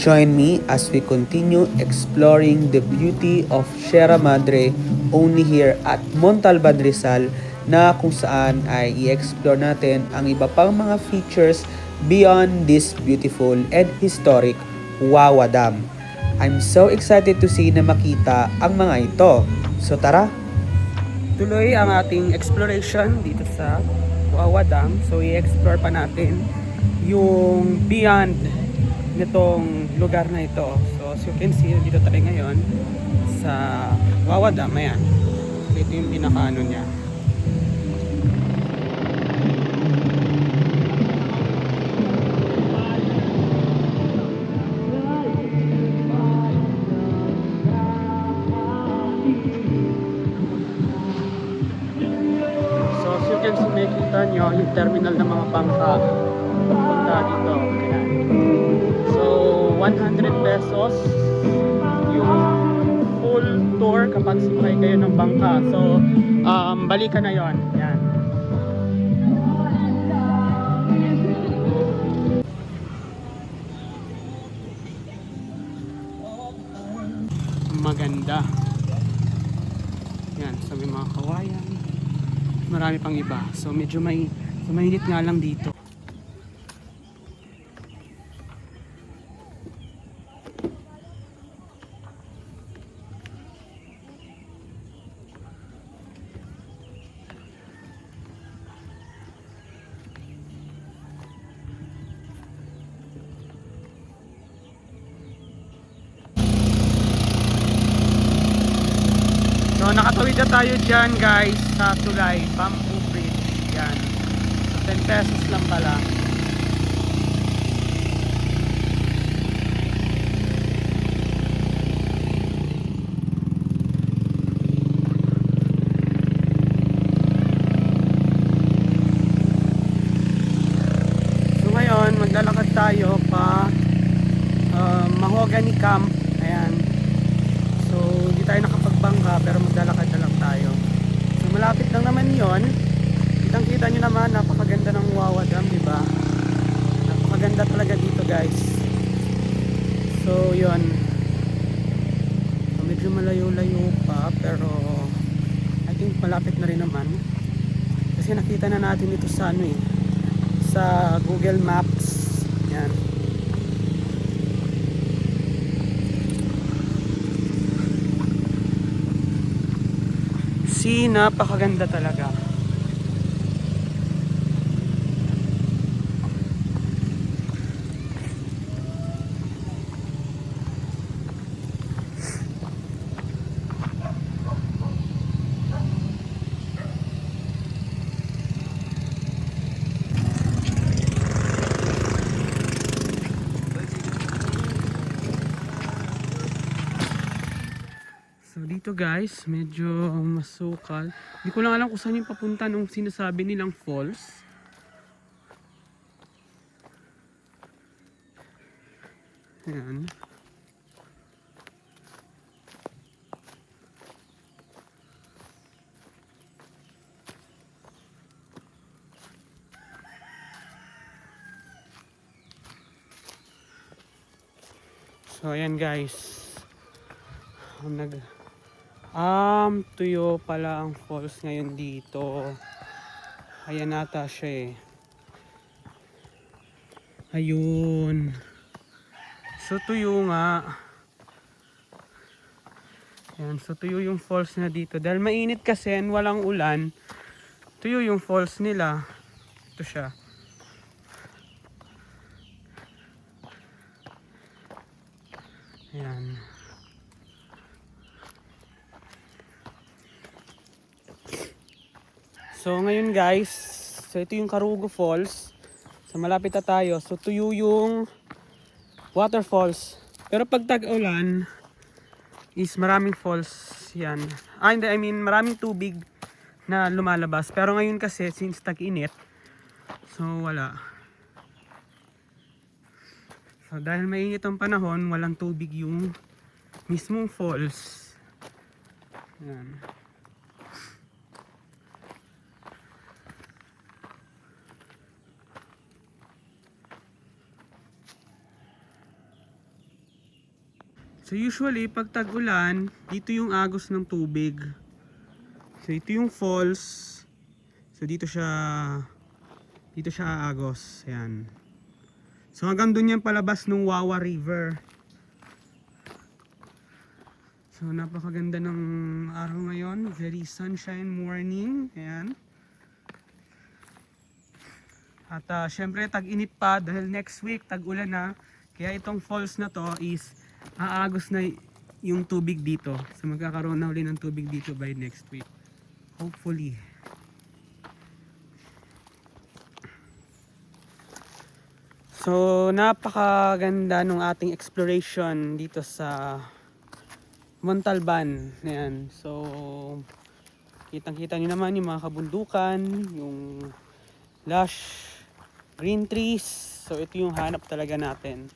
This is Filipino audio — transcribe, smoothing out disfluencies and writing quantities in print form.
Join me as we continue exploring the beauty of Sierra Madre only here at Montalban Rizal, na kung saan ay i-explore natin ang iba pang mga features beyond this beautiful and historic Wawa Dam. I'm so excited to see na makita ang mga ito. So tara! Tuloy ang ating exploration dito sa Wawa Dam. So i-explore pa natin yung beyond nitong lugar na ito. So as you can see, dito tayo ngayon sa Wawa Dam. Ayan. So ito yung pinakaano niya. So as you can see, makikita nyo yung terminal ng mga bangka punta dito. Ayan. So 100 pesos yung full tour kapag sumakay kayo ng bangka. So balikan na yon. Yan. Maganda. Yan, so may mga kawayan. Marami pang iba. So medyo mainit nga lang dito. So nakatawid na tayo dyan guys sa Tulay, Bamboo Bridge. Yan. 10 pesos lang pala. So ngayon maglalakad tayo pa Mahogany Camp. Ayan. So hindi tayo nakapagbangka pero maglalakad na lang tayo. So malapit lang naman yon. Kitang kita nyo naman, napakaganda ng Wawa Dam, diba? Napakaganda talaga dito guys. So yun, so, medyo malayo-layo pa pero I think malapit na rin naman. Kasi nakita na natin ito sa ano sa Google Maps. Yan. See, napakaganda talaga. So dito guys, medyo masukal. Hindi ko lang alam kung saan yung papunta nung sinasabi nilang falls. Ayan. So ayan guys. Tuyo pala ang falls ngayon dito. Ayan nata siya Ayun. So tuyo nga. Ayan, so tuyo yung falls na dito. Dahil mainit kasi and walang ulan, tuyo yung falls nila. Ito siya. Ayan. So ngayon guys, so ito yung Karugo Falls. So malapit na tayo. So tuyo yung waterfalls. Pero pag tag-ulan is maraming falls yan. Hindi, I mean maraming tubig na lumalabas. Pero ngayon kasi since tag-init, so wala. So dahil mainit ang panahon, walang tubig yung mismong falls. Yan. So usually pag tag-ulan, dito yung agos ng tubig. So ito yung falls. So dito siya agos. Ayan. So hanggang dun yan palabas ng Wawa River. So napakaganda ng araw ngayon. Very sunshine morning. Ayan. At syempre tag-init pa dahil next week tag-ulan na. Kaya itong falls na to is aagos na yung tubig dito. So magkakaroon na uli ng tubig dito by next week. Hopefully. So napakaganda ng ating exploration dito sa Montalban. Ayan. So kitang-kita nyo naman yung mga kabundukan, yung lush green trees. So ito yung hanap talaga natin.